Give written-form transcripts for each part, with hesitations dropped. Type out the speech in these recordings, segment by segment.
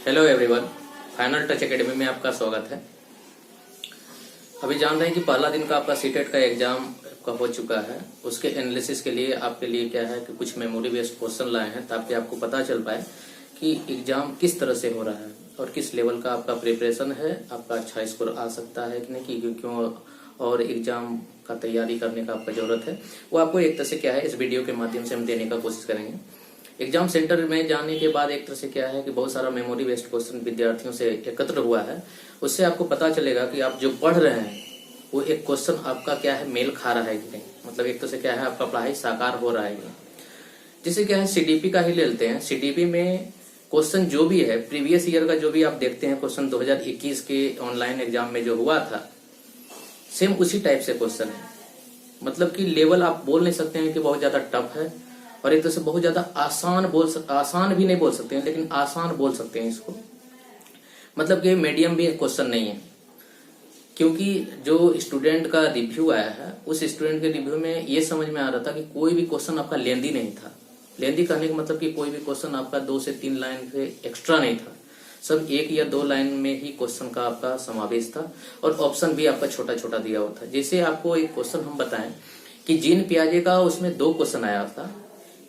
Hello everyone, final touch academy में आपका स्वागत है। अभी जान रहे हैं कि पहला दिन का आपका सीटेट का एग्जाम का हो चुका है। उसके एनालिसिस के लिए आपके लिए क्या है कि कुछ मेमोरी बेस्ड क्वेश्चन लाए हैं ताकि आपको पता चल पाए कि एग्जाम किस तरह से हो रहा है और किस लेवल का आपका प्रिपरेशन है, आपका अच्छा स्कोर आ सकता है कि नहीं, कि क्यों और एग्जाम का तैयारी करने का आपका जरूरत है। वो आपको एक तरह से क्या है इस वीडियो के माध्यम से हम देने का कोशिश करेंगे। एग्जाम सेंटर में जाने के बाद एक तरह से क्या है कि बहुत सारा मेमोरी बेस्ड क्वेश्चन विद्यार्थियों से एकत्र हुआ है। उससे आपको पता चलेगा कि आप जो पढ़ रहे हैं वो एक क्वेश्चन आपका क्या है मेल खा रहा है कि नहीं, मतलब एक तरह से क्या है आपका पढ़ाई साकार हो रहा है कि नहीं। जैसे क्या है सीडीपी का ही ले लेते हैं। सीडीपी में क्वेश्चन जो भी है प्रीवियस ईयर का जो भी आप देखते हैं क्वेश्चन 2021 के ऑनलाइन एग्जाम में जो हुआ था सेम उसी टाइप से क्वेश्चन है। मतलब कि लेवल आप बोल नहीं सकते हैं कि बहुत ज्यादा टफ है और एक तरह से बहुत ज्यादा आसान भी नहीं बोल सकते हैं, लेकिन आसान बोल सकते हैं इसको। मतलब कि मीडियम भी क्वेश्चन नहीं है, क्योंकि जो स्टूडेंट का रिव्यू आया है उस स्टूडेंट के रिव्यू में ये समझ में आ रहा था कि कोई भी क्वेश्चन आपका लेंदी नहीं था। लेंदी करने का मतलब कि कोई भी क्वेश्चन आपका 2 से 3 लाइन से एक्स्ट्रा नहीं था, सब 1 या 2 लाइन में ही क्वेश्चन का आपका समावेश था और ऑप्शन भी आपका छोटा छोटा दिया हुआ था। जैसे आपको एक क्वेश्चन हम बताएं कि जीन पियाजे का, उसमें 2 क्वेश्चन आया था।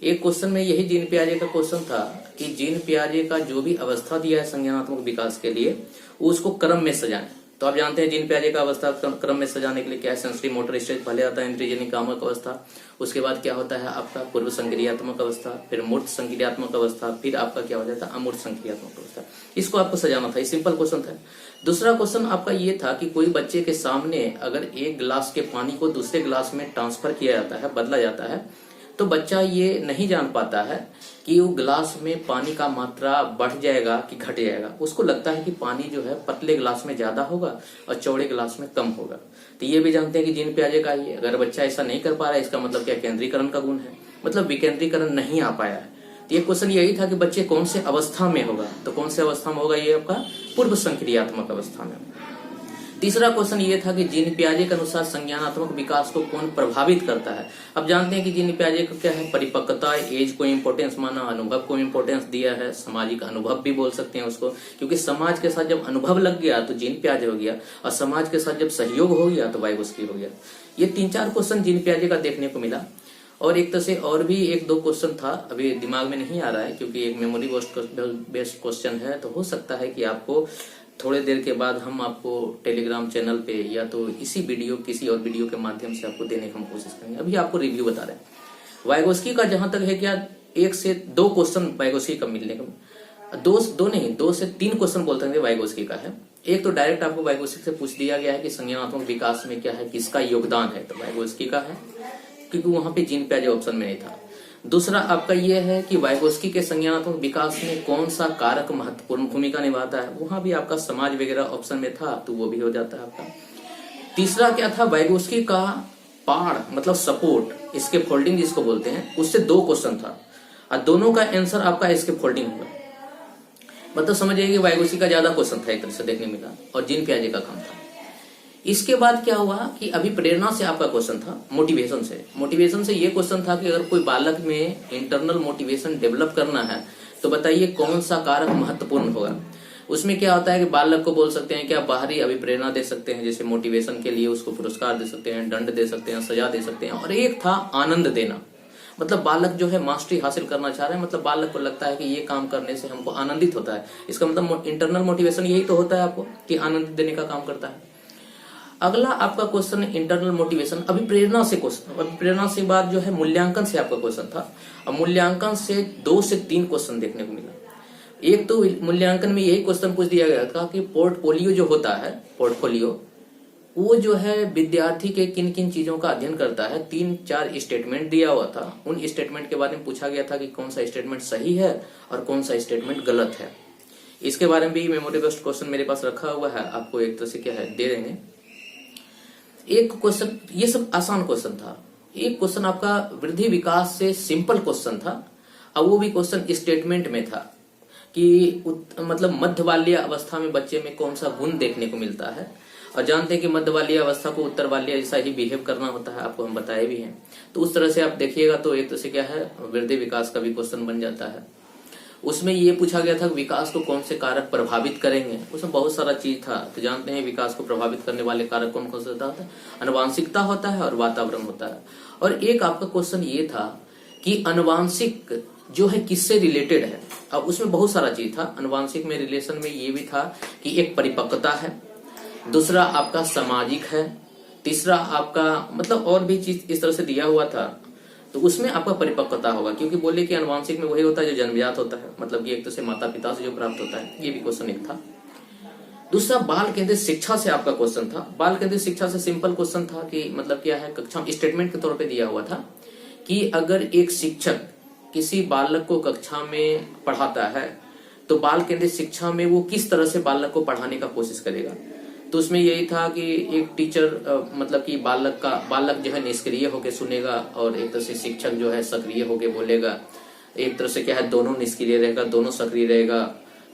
एक क्वेश्चन में यही जीन पियाजे का क्वेश्चन था कि जीन पियाजे का जो भी अवस्था दिया है संज्ञानात्मक विकास के लिए उसको क्रम में सजाएं। तो आप जानते हैं जीन पियाजे का अवस्था क्रम में सजाने के लिए क्या है, सेंसरी मोटर स्टेज पहले आता है इंद्रियजनिक कामक अवस्था, उसके बाद क्या होता है आपका पूर्व संक्रियात्मक अवस्था, फिर मूर्त संक्रियात्मक अवस्था, फिर आपका क्या हो जाता है अमूर्त संक्रियात्मक अवस्था। इसको आपको सजाना था, ये सिंपल क्वेश्चन था। दूसरा क्वेश्चन आपका ये था कि कोई बच्चे के सामने अगर एक गिलास के पानी को दूसरे गिलास में ट्रांसफर किया जाता है, बदला जाता है, तो बच्चा ये नहीं जान पाता है कि वो गिलास में पानी का मात्रा बढ़ जाएगा कि घट जाएगा। उसको लगता है कि पानी जो है पतले गिलास में ज्यादा होगा और चौड़े गिलास में कम होगा। तो ये भी जानते हैं कि जीन पियाजे का ही है। अगर बच्चा ऐसा नहीं कर पा रहा है इसका मतलब क्या केंद्रीकरण का गुण है, मतलब विकेंद्रीकरण नहीं आ पाया है। तो ये क्वेश्चन यही था कि बच्चे कौन से अवस्था में होगा, तो कौन से अवस्था में होगा, ये आपका पूर्व संक्रियात्मक अवस्था में। तीसरा क्वेश्चन ये था कि जीन पियाजे के अनुसार संज्ञानात्मक विकास को कौन प्रभावित करता है। अब जानते हैं कि जीन पियाजे का क्या है, परिपक्वता, एज को इम्पोर्टेंस माना, अनुभव को इम्पोर्टेंस दिया है, सामाजिक अनुभव भी बोल सकते हैं उसको, क्योंकि समाज के साथ जब अनुभव लग गया तो जीन पियाजे हो गया और समाज के साथ जब सहयोग हो गया तो वाइगोस्की हो गया। ये 3-4 क्वेश्चन जीन पियाजे का देखने को मिला। और एक तरह से और भी 1-2 क्वेश्चन था, अभी दिमाग में नहीं आ रहा है क्योंकि एक मेमोरी बेस्ड क्वेश्चन है। तो हो सकता है कि आपको थोड़े देर के बाद हम आपको टेलीग्राम चैनल पे या तो इसी वीडियो किसी और वीडियो के माध्यम से आपको देने की हम कोशिश करेंगे। अभी आपको रिव्यू बता रहे हैं वाइगोस्की का। जहां तक है क्या 1 से 2 क्वेश्चन वाइगोस्की का मिलने का, 2 से 3 क्वेश्चन बोलते हैं वाइगोस्की का है। एक तो डायरेक्ट आपको वाइगोस्की से पूछ दिया गया है कि संज्ञानात्मक विकास में क्या है, किसका योगदान है, तो वाइगोस्की का है, क्योंकि वहां पे जीन पियाजे ऑप्शन में नहीं था। दूसरा आपका यह है कि वाइगोस्की के संज्ञानात्मक विकास में कौन सा कारक महत्वपूर्ण भूमिका निभाता है, वहां भी आपका समाज वगैरह ऑप्शन में था तो वो भी हो जाता है आपका। तीसरा क्या था, वाइगोस्की का पाड़ मतलब सपोर्ट, इसके फोल्डिंग जिसको बोलते हैं, उससे 2 क्वेश्चन था और दोनों का आंसर आपका इसके फोल्डिंग होगा। मतलब समझिए कि वाइगोस्की का ज्यादा क्वेश्चन था एक तरह से देखने मिला और जीन पियाजे का कम था। इसके बाद क्या हुआ कि अभी प्रेरणा से आपका क्वेश्चन था, मोटिवेशन से ये क्वेश्चन था कि अगर कोई बालक में इंटरनल मोटिवेशन डेवलप करना है तो बताइए कौन सा कारक महत्वपूर्ण होगा। उसमें क्या होता है कि बालक को बोल सकते हैं कि आप बाहरी अभिप्रेरणा दे सकते हैं, जैसे मोटिवेशन के लिए उसको पुरस्कार दे सकते हैं, दंड दे सकते हैं, सजा दे सकते हैं, और एक था आनंद देना। मतलब बालक जो है मास्टरी हासिल करना चाह रहे हैं, मतलब बालक को लगता है कि ये काम करने से हमको आनंदित होता है। इसका मतलब इंटरनल मोटिवेशन यही तो होता है आपको कि आनंद देने का काम करता है। अगला आपका क्वेश्चन इंटरनल मोटिवेशन, अभी प्रेरणा से क्वेश्चन, अभी प्रेरणा से बाद जो है मूल्यांकन से आपका क्वेश्चन था और मूल्यांकन से 2 से 3 क्वेश्चन देखने को मिला। एक तो मूल्यांकन में यही क्वेश्चन पूछ दिया गया था कि पोर्टफोलियो जो होता है, पोर्टफोलियो वो जो है विद्यार्थी के किन किन चीजों का अध्ययन करता है। 3-4 स्टेटमेंट दिया हुआ था, उन स्टेटमेंट के बारे में पूछा गया था कि कौन सा स्टेटमेंट सही है और कौन सा स्टेटमेंट गलत है। इसके बारे में भी मेमोरी बेस्ड क्वेश्चन मेरे पास रखा हुआ है, आपको एक तरह से क्या है दे देंगे। एक क्वेश्चन, ये सब आसान क्वेश्चन था। एक क्वेश्चन आपका वृद्धि विकास से सिंपल क्वेश्चन था और वो भी क्वेश्चन स्टेटमेंट में था कि मतलब मध्य बाल्य अवस्था में बच्चे में कौन सा गुण देखने को मिलता है। और जानते हैं कि मध्य बाल्य अवस्था को उत्तर बाल्य जैसा ही बिहेव करना होता है, आपको हम बताए भी हैं। तो उस तरह से आप देखिएगा तो एक तरह से क्या है वृद्धि विकास का भी क्वेश्चन बन जाता है। उसमें ये पूछा गया था कि विकास को कौन से कारक प्रभावित करेंगे। उसमें बहुत सारा चीज था। तो जानते हैं विकास को प्रभावित करने वाले कारक कौन कौन से होता है? आनुवांशिकता होता है और वातावरण होता है। और एक आपका क्वेश्चन ये था कि आनुवांशिक जो है किससे रिलेटेड है। अब उसमें बहुत सारा चीज था। आनुवांशिक में रिलेशन में ये भी था कि एक परिपक्वता है, दूसरा आपका सामाजिक है, तीसरा आपका मतलब और भी चीज इस तरह से दिया हुआ था। तो उसमें आपका परिपक्वता होगा, क्योंकि बोले कि आनुवांशिक में वही होता है जो जन्मजात होता है, मतलब कि एक तो से माता पिता से जो प्राप्त होता है। ये भी क्वेश्चन एक था। दूसरा बाल केंद्रित शिक्षा से आपका क्वेश्चन था। बाल केंद्रित शिक्षा से सिंपल क्वेश्चन था कि मतलब क्या है, कक्षा स्टेटमेंट के तौर पे दिया हुआ था कि अगर एक शिक्षक किसी बालक को कक्षा में पढ़ाता है तो बाल केंद्रित शिक्षा में वो किस तरह से बालक को पढ़ाने का कोशिश करेगा। तो उसमें यही था कि एक टीचर मतलब कि बालक जो है निष्क्रिय होकर सुनेगा और एक तरह से शिक्षक जो है सक्रिय होकर बोलेगा। एक तरह से क्या है, दोनों निष्क्रिय रहेगा, दोनों सक्रिय रहेगा।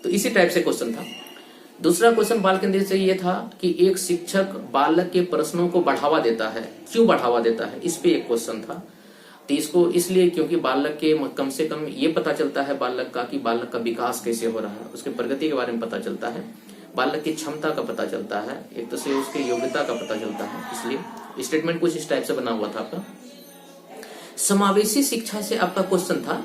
तो इसी टाइप से क्वेश्चन था। दूसरा क्वेश्चन बाल केंद्रित से ये था कि एक शिक्षक बालक के प्रश्नों को बढ़ावा देता है, क्यों बढ़ावा देता है, इस पे एक क्वेश्चन था। तो इसको इसलिए क्योंकि बालक के कम से कम ये पता चलता है बालक का कि बालक का विकास कैसे हो रहा है, उसके प्रगति के बारे में पता चलता है, बालक की क्षमता का पता चलता है, एक तरह से उसके योग्यता का पता चलता है। इसलिए स्टेटमेंट कुछ इस टाइप से बना हुआ था आपका। समावेशी शिक्षा से आपका क्वेश्चन था।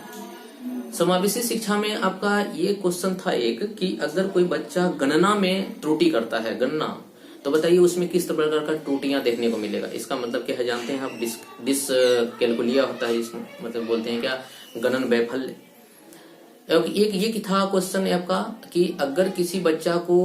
समावेशी शिक्षा में आपका ये क्वेश्चन था एक कि अगर कोई बच्चा गणना में त्रुटि करता है, गणना, तो बताइए उसमें किस प्रकार का त्रुटियां देखने को मिलेगा। इसका मतलब क्या है जानते हैं आप? डिसकैलकुलिया होता है, इसमें मतलब बोलते हैं क्या, गणन वैफल्य। एक ये था क्वेश्चन है आपका कि अगर किसी बच्चा को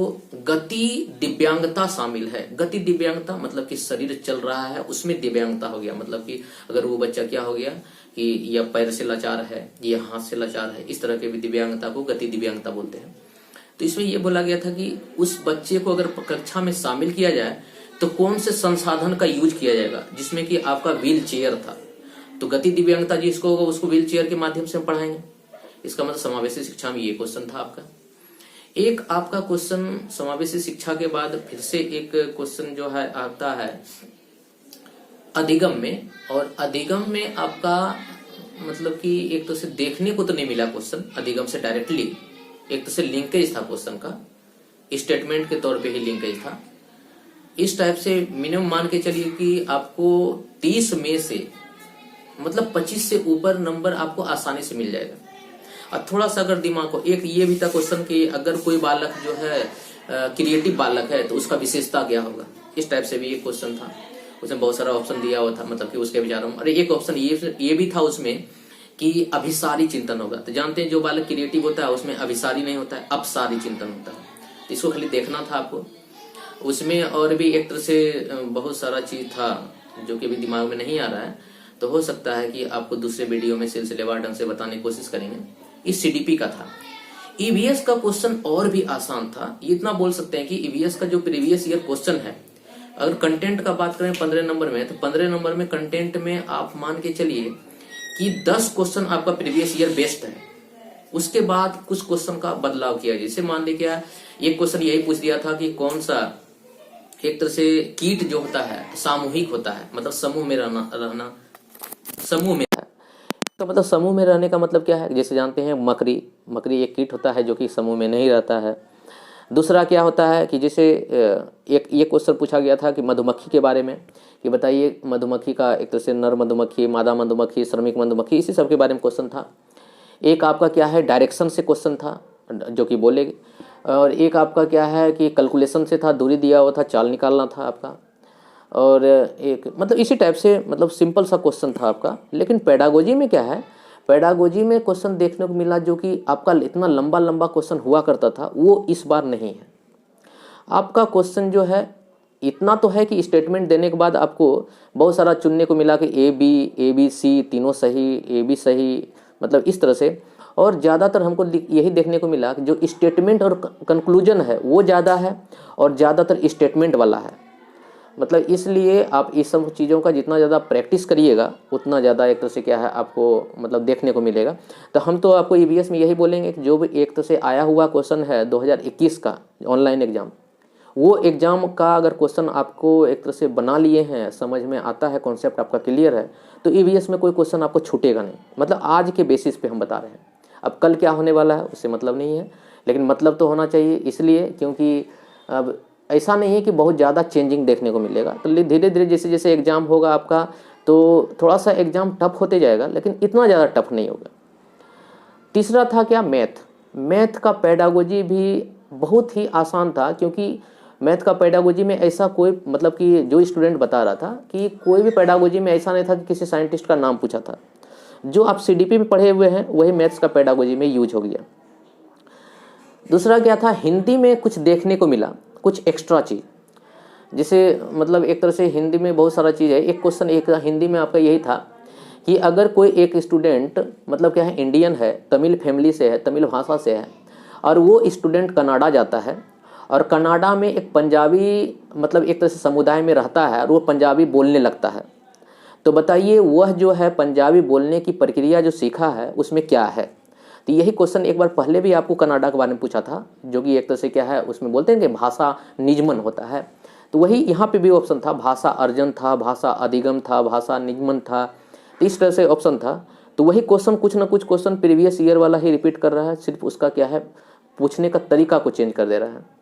गति दिव्यांगता शामिल है, गति दिव्यांगता मतलब कि शरीर चल रहा है उसमें दिव्यांगता हो गया, मतलब कि अगर वो बच्चा क्या हो गया कि या पैर से लाचार है या हाथ से लाचार है, इस तरह के भी दिव्यांगता को गति दिव्यांगता बोलते हैं। तो इसमें यह बोला गया था कि उस बच्चे को अगर कक्षा में शामिल किया जाए तो कौन से संसाधन का यूज किया जाएगा, जिसमें कि आपका व्हील चेयर था। तो गति दिव्यांगता जिसको होगा उसको व्हील चेयर के माध्यम से हम पढ़ाएंगे। इसका मतलब समावेशी शिक्षा में ये क्वेश्चन था आपका। एक आपका क्वेश्चन समावेशी शिक्षा के बाद फिर से एक क्वेश्चन जो है आता है अधिगम में। और अधिगम में आपका मतलब कि एक तो से देखने को तो नहीं मिला क्वेश्चन अधिगम से डायरेक्टली, एक तो से लिंकेज था क्वेश्चन का, स्टेटमेंट के तौर पे ही लिंकेज था। इस टाइप से मिनिमम मान के चलिए कि आपको 30 में से मतलब 25 से ऊपर नंबर आपको आसानी से मिल जाएगा। और थोड़ा सा अगर दिमाग को, एक ये भी था क्वेश्चन कि अगर कोई बालक जो है क्रिएटिव बालक है तो उसका विशेषता क्या होगा, इस टाइप से भी एक क्वेश्चन था। उसमें बहुत सारा ऑप्शन दिया हुआ था, मतलब कि उसके विचारों में। और एक ऑप्शन ये भी था उसमें कि अभिसारी चिंतन होगा। तो जानते हैं जो बालक क्रिएटिव होता है उसमें अभिसारी नहीं होता है, अपसारी चिंतन होता है। तो इसको खाली देखना था आपको। उसमें और भी एक तरह से बहुत सारा चीज था जो कि अभी दिमाग में नहीं आ रहा है, तो हो सकता है कि आपको दूसरे वीडियो में सिलसिलेवार ढंग से बताने की कोशिश करेंगे। इस सीडीपी का था। ईवीएस का क्वेश्चन और भी आसान था। इतना बोल सकते हैं कि ईवीएस का जो प्रीवियस ईयर क्वेश्चन है, अगर कंटेंट का बात करें 15 नंबर में, तो 15 नंबर में कंटेंट में आप मान के चलिए कि 10 क्वेश्चन आपका प्रीवियस ईयर बेस्ड है। उसके बाद कुछ क्वेश्चन का बदलाव किया, जैसे मान लीजिए क्या एक क्वेश्चन यही पूछ दिया था कि कौन सा एक तरह से कीट जो होता है सामूहिक होता है, मतलब समूह में रहना समूह में है। तो मतलब समूह में रहने का मतलब क्या है, जैसे जानते हैं मकड़ी एक कीट होता है जो कि समूह में नहीं रहता है। दूसरा क्या होता है कि जैसे एक ये क्वेश्चन पूछा गया था कि मधुमक्खी के बारे में, कि बताइए मधुमक्खी का एक तरह से नर मधुमक्खी, मादा मधुमक्खी, श्रमिक मधुमक्खी, इसी सब के बारे में क्वेश्चन था। एक आपका क्या है डायरेक्शन से क्वेश्चन था जो कि बोलेगे, और एक आपका क्या है कि कैलकुलेशन से था, दूरी दिया हुआ था, चाल निकालना था आपका। और एक मतलब इसी टाइप से मतलब सिंपल सा क्वेश्चन था आपका। लेकिन पेडागोजी में क्या है, पेडागोजी में क्वेश्चन देखने को मिला जो कि आपका इतना लंबा लंबा क्वेश्चन हुआ करता था वो इस बार नहीं है। आपका क्वेश्चन जो है इतना तो है कि स्टेटमेंट देने के बाद आपको बहुत सारा चुनने को मिला कि ए बी सी तीनों सही, ए बी सही, मतलब इस तरह से। और ज़्यादातर हमको यही देखने को मिला कि जो स्टेटमेंट और कंक्लूजन है वो ज़्यादा है और ज़्यादातर स्टेटमेंट वाला है। मतलब इसलिए आप इस सब चीज़ों का जितना ज़्यादा प्रैक्टिस करिएगा उतना ज़्यादा एक तरह से क्या है आपको मतलब देखने को मिलेगा। तो हम तो आपको ईवीएस में यही बोलेंगे कि जो भी एक तरह से आया हुआ क्वेश्चन है 2021 का ऑनलाइन एग्जाम, वो एग्जाम का अगर क्वेश्चन आपको एक तरह से बना लिए हैं, समझ में आता है, कॉन्सेप्ट आपका क्लियर है, तो ईवीएस में कोई क्वेश्चन आपको छूटेगा नहीं। मतलब आज के बेसिस पे हम बता रहे हैं। अब कल क्या होने वाला है उससे मतलब नहीं है, लेकिन मतलब तो होना चाहिए, इसलिए क्योंकि अब ऐसा नहीं है कि बहुत ज़्यादा चेंजिंग देखने को मिलेगा। तो धीरे धीरे जैसे जैसे एग्ज़ाम होगा आपका, तो थोड़ा सा एग्ज़ाम टफ होते जाएगा, लेकिन इतना ज़्यादा टफ नहीं होगा। तीसरा था क्या, मैथ। मैथ का पेडागोजी भी बहुत ही आसान था, क्योंकि मैथ का पेडागोजी में ऐसा कोई मतलब कि जो स्टूडेंट बता रहा था कि कोई भी पेडागोजी में ऐसा नहीं था कि किसी साइंटिस्ट का नाम पूछा था। जो आप सीडीपी में पढ़े हुए हैं वही मैथ्स का पेडागोजी में यूज हो गया। दूसरा क्या था, हिंदी में कुछ देखने को मिला, कुछ एक्स्ट्रा चीज़। जैसे मतलब एक तरह से हिंदी में बहुत सारा चीज़ है। एक क्वेश्चन एक हिंदी में आपका यही था कि अगर कोई एक स्टूडेंट मतलब क्या है, इंडियन है, तमिल फैमिली से है, तमिल भाषा से है, और वो स्टूडेंट कनाडा जाता है और कनाडा में एक पंजाबी मतलब एक तरह से समुदाय में रहता है और वो पंजाबी बोलने लगता है, तो बताइए वह जो है पंजाबी बोलने की प्रक्रिया जो सीखा है उसमें क्या है। तो यही क्वेश्चन एक बार पहले भी आपको कनाडा के बारे में पूछा था, जो कि एक तरह से क्या है, उसमें बोलते हैं कि भाषा निजमन होता है। तो वही यहाँ पे भी ऑप्शन था, भाषा अर्जन था, भाषा अधिगम था, भाषा निगमन था, तो इस तरह से ऑप्शन था। तो वही क्वेश्चन कुछ ना कुछ क्वेश्चन प्रीवियस ईयर वाला ही रिपीट कर रहा है, सिर्फ उसका क्या है, पूछने का तरीका को चेंज कर दे रहा है।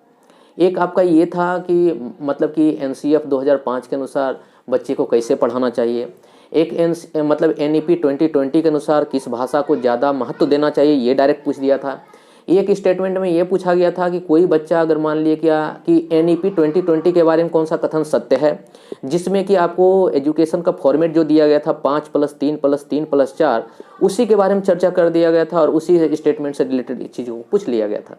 एक आपका ये था कि मतलब कि एनसीएफ 2005 के अनुसार बच्चे को कैसे पढ़ाना चाहिए। एक मतलब एनईपी 2020 के अनुसार किस भाषा को ज़्यादा महत्व देना चाहिए, ये डायरेक्ट पूछ दिया था। एक स्टेटमेंट में ये पूछा गया था कि कोई बच्चा अगर मान लिया क्या कि एनईपी 2020 के बारे में कौन सा कथन सत्य है, जिसमें कि आपको एजुकेशन का फॉर्मेट जो दिया गया था 5+3+3+4, उसी के बारे में चर्चा कर दिया गया था और उसी स्टेटमेंट से रिलेटेड चीज़ों को पूछ लिया गया था।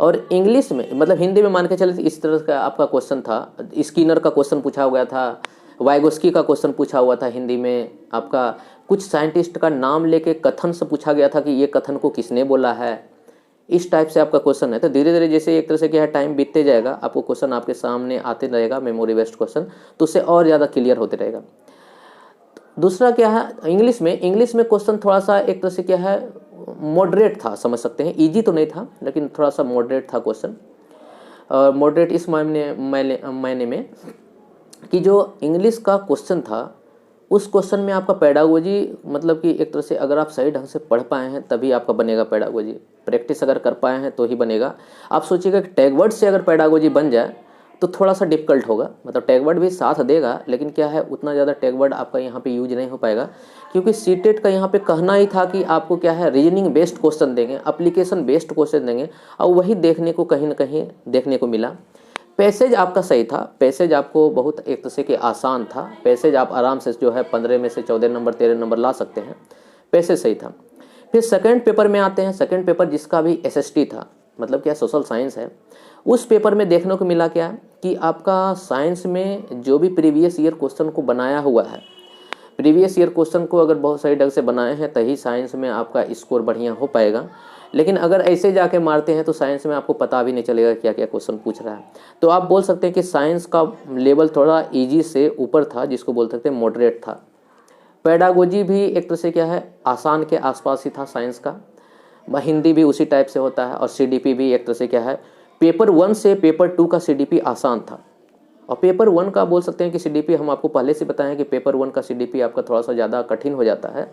और इंग्लिश में मतलब हिंदी में मान के चले इस तरह का आपका क्वेश्चन था, स्किनर का क्वेश्चन पूछा गया था, वाइगोस्की का क्वेश्चन पूछा हुआ था हिंदी में आपका, कुछ साइंटिस्ट का नाम लेके कथन से पूछा गया था कि ये कथन को किसने बोला है, इस टाइप से आपका क्वेश्चन है। तो धीरे धीरे जैसे एक तरह से क्या है, टाइम बीतते जाएगा, आपको क्वेश्चन आपके सामने आते रहेगा, मेमोरी बेस्ड क्वेश्चन, तो उससे और ज़्यादा क्लियर होते रहेगा। दूसरा क्या है, इंग्लिश में क्वेश्चन थोड़ा सा एक तरह से क्या है, मॉडरेट था, समझ सकते हैं, इजी तो नहीं था लेकिन थोड़ा सा मॉडरेट था क्वेश्चन। और मॉडरेट इस मायने में कि जो इंग्लिश का क्वेश्चन था उस क्वेश्चन में आपका पेडागोजी मतलब कि एक तरह से अगर आप सही ढंग से पढ़ पाए हैं तभी आपका बनेगा पेडागोजी, प्रैक्टिस अगर कर पाए हैं तो ही बनेगा। आप सोचिएगा कि टैग वर्ड से अगर पेडागोजी बन जाए तो थोड़ा सा डिफिकल्ट होगा, मतलब टैग वर्ड भी साथ देगा लेकिन क्या है, उतना ज़्यादा टैग वर्ड आपका यहाँ पे यूज नहीं हो पाएगा, क्योंकि सीटेट का यहाँ पे कहना ही था कि आपको क्या है, रीजनिंग बेस्ड क्वेश्चन देंगे, एप्लीकेशन बेस्ड क्वेश्चन देंगे, और वही देखने को कहीं ना कहीं देखने को मिला। पैसेज आपका सही था, पैसेज आपको बहुत एक तरह से कि आसान था, पैसेज आप आराम से जो है 15 में से 14 नंबर 13 नंबर ला सकते हैं, पैसेज सही था। फिर सेकंड पेपर में आते हैं, सेकंड पेपर जिसका भी एसएसटी था, मतलब क्या सोशल साइंस है, उस पेपर में देखने को मिला क्या कि आपका साइंस में जो भी प्रीवियस ईयर क्वेश्चन को बनाया हुआ है, प्रीवियस ईयर क्वेश्चन को अगर बहुत सही ढंग से बनाए हैं तभी साइंस में आपका स्कोर बढ़िया हो पाएगा, लेकिन अगर ऐसे जाके मारते हैं तो साइंस में आपको पता भी नहीं चलेगा क्या क्या क्वेश्चन पूछ रहा है। तो आप बोल सकते हैं कि साइंस का लेवल थोड़ा इजी से ऊपर था, जिसको बोल सकते हैं मॉडरेट था। पेडागोजी भी एक तरह से क्या है, आसान के आसपास ही था साइंस का, हिंदी भी उसी टाइप से होता है, और सीडीपी भी एक तरह से क्या है, पेपर 1 से पेपर 2 का सीडीपी आसान था। और पेपर 1 का बोल सकते हैं कि सीडीपी हम आपको पहले से बताएं कि पेपर 1 का सीडीपी आपका थोड़ा सा ज़्यादा कठिन हो जाता है,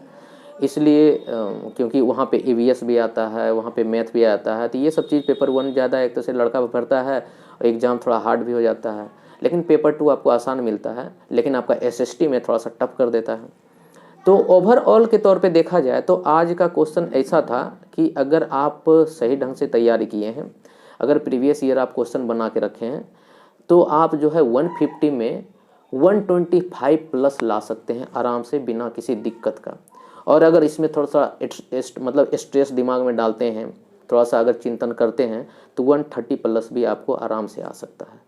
इसलिए क्योंकि वहाँ पे ईवीएस भी आता है, वहाँ पे मैथ भी आता है, तो ये सब चीज़ पेपर 1 ज़्यादा एक तरह से लड़का भरता है और एग्ज़ाम थोड़ा हार्ड भी हो जाता है, लेकिन पेपर 2 आपको आसान मिलता है, लेकिन आपका एसएसटी में थोड़ा सा टफ कर देता है। तो ओवरऑल के तौर पे देखा जाए तो आज का क्वेश्चन ऐसा था कि अगर आप सही ढंग से तैयारी किए हैं, अगर प्रीवियस ईयर आप क्वेश्चन बना के रखे हैं, तो आप जो है 150 में 125 प्लस ला सकते हैं आराम से बिना किसी दिक्कत का। और अगर इसमें थोड़ा सा मतलब स्ट्रेस दिमाग में डालते हैं, थोड़ा सा अगर चिंतन करते हैं, तो 130 प्लस भी आपको आराम से आ सकता है।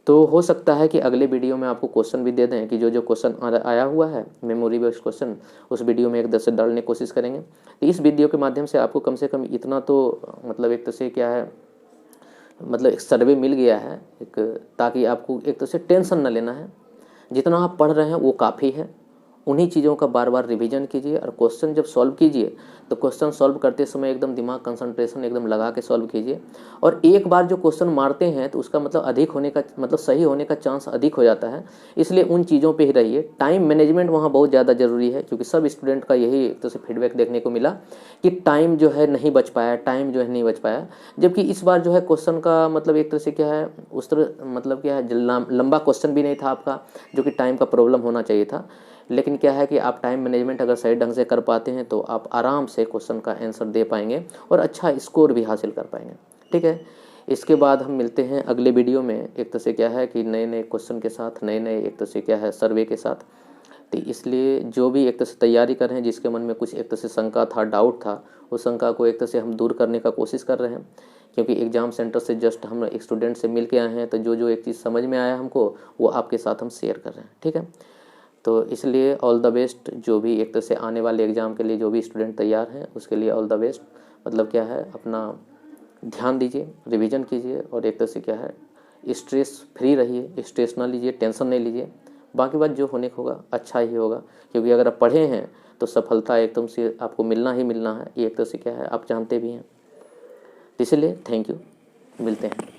तो हो सकता है कि अगले वीडियो में आपको क्वेश्चन भी दे दें कि जो जो क्वेश्चन आया हुआ है मेमोरी बेस्ड क्वेश्चन, उस वीडियो में एक दस से डालने की कोशिश करेंगे। तो इस वीडियो के माध्यम से आपको कम से कम इतना तो मतलब एक तरह से क्या है, मतलब एक सर्वे मिल गया है एक, ताकि आपको एक तरह से टेंशन न लेना है, जितना आप पढ़ रहे हैं वो काफ़ी है, उन्हीं चीज़ों का बार बार रिवीजन कीजिए और क्वेश्चन जब सॉल्व कीजिए तो क्वेश्चन सॉल्व करते समय एकदम दिमाग कंसंट्रेशन एकदम लगा के सॉल्व कीजिए। और एक बार जो क्वेश्चन मारते हैं तो उसका मतलब अधिक होने का मतलब सही होने का चांस अधिक हो जाता है, इसलिए उन चीज़ों पे ही रहिए। टाइम मैनेजमेंट वहाँ बहुत ज़्यादा ज़रूरी है, क्योंकि सब स्टूडेंट का यही एक तरह से फीडबैक देखने को मिला कि टाइम जो है नहीं बच पाया, टाइम जो है नहीं बच पाया। जबकि इस बार जो है क्वेश्चन का मतलब एक तरह से क्या है, उस तरह मतलब क्या है, लंबा क्वेश्चन भी नहीं था आपका, जो कि टाइम का प्रॉब्लम होना चाहिए था। लेकिन क्या है कि आप टाइम मैनेजमेंट अगर सही ढंग से कर पाते हैं तो आप आराम से क्वेश्चन का आंसर दे पाएंगे और अच्छा स्कोर भी हासिल कर पाएंगे। ठीक है, इसके बाद हम मिलते हैं अगले वीडियो में, एक तरह से क्या है कि नए नए क्वेश्चन के साथ, नए नए एक तरह से क्या है सर्वे के साथ। तो इसलिए जो भी एक तरह से तैयारी कर रहे हैं, जिसके मन में कुछ एक तरह से शंका था, डाउट था, उस शंका को एक तरह से हम दूर करने का कोशिश कर रहे हैं। क्योंकि एग्ज़ाम सेंटर से जस्ट हम एक स्टूडेंट से मिल के आए हैं, तो जो जो एक चीज़ समझ में आया हमको वो आपके साथ हम शेयर कर रहे हैं। ठीक है, तो इसलिए ऑल द बेस्ट। जो भी एक तरह से आने वाले एग्ज़ाम के लिए जो भी स्टूडेंट तैयार हैं उसके लिए ऑल द बेस्ट। मतलब क्या है, अपना ध्यान दीजिए, रिवीजन कीजिए और एक तरह से क्या है, स्ट्रेस फ्री रहिए, स्ट्रेस ना लीजिए, टेंशन नहीं लीजिए। बाकी बात जो होने को होगा अच्छा ही होगा, क्योंकि अगर आप पढ़े हैं तो सफलता एकदम से आपको मिलना ही मिलना है, ये एक तरह से क्या है आप जानते भी हैं। इसलिए थैंक यू, मिलते हैं।